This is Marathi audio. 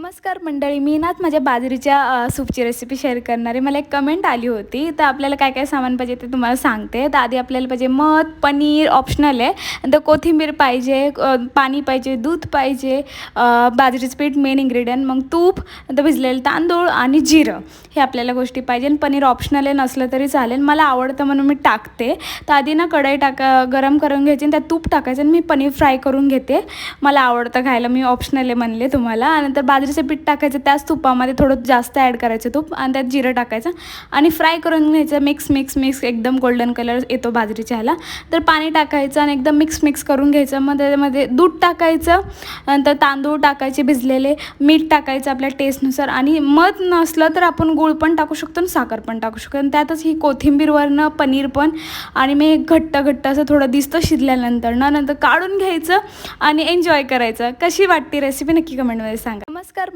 नमस्कार मंडळी, मी ना माझ्या बाजरीच्या सूपची रेसिपी शेअर करणार आहे. मला एक कमेंट आली होती, तर आपल्याला काय काय सामान पाहिजे ते तुम्हाला सांगते. तर आधी आपल्याला पाहिजे मध, पनीर ऑप्शनल आहे, नंतर कोथिंबीर पाहिजे, पाणी पाहिजे, दूध पाहिजे, बाजरीचं पीठ मेन इन्ग्रेडियंट, मग तूप, नंतर भिजलेले तांदूळ आणि जिरं, हे आपल्याला गोष्टी पाहिजे. पनीर ऑप्शनल आहे, नसलं तरी चालेल, मला आवडतं म्हणून मी टाकते. तर आधी ना कढई गरम करून घ्यायची आणि त्यात तूप टाकायचं आणि मी पनीर फ्राय करून घेते. मला आवडतं खायला, मी ऑप्शनल आहे म्हणले तुम्हाला. नंतर बाजरीचं पीठ टाकायचं, त्याच तुपामध्ये थोडं जास्त ॲड करायचं तूप आणि त्यात जिरं टाकायचं आणि फ्राय करून घ्यायचं. मिक्स एकदम गोल्डन कलर येतो बाजरीच्या ह्याला. तर पाणी टाकायचं आणि एकदम मिक्स करून घ्यायचं. मग त्यामध्ये दूध टाकायचं, नंतर तांदूळ टाकायचे भिजलेले, मीठ टाकायचं आपल्या टेस्टनुसार आणि मध नसलं तर आपण गूळ पण टाकू शकतो आणि साखर पण टाकू शकतो. आणि त्यातच ही कोथिंबीरवरनं पनीर पण आणि मी घट्ट असं थोडं दिसतं शिजल्यानंतर नंतर काढून घ्यायचं आणि एन्जॉय करायचं. कशी वाटते रेसिपी नक्की कमेंटमध्ये सांगा. नमस्कार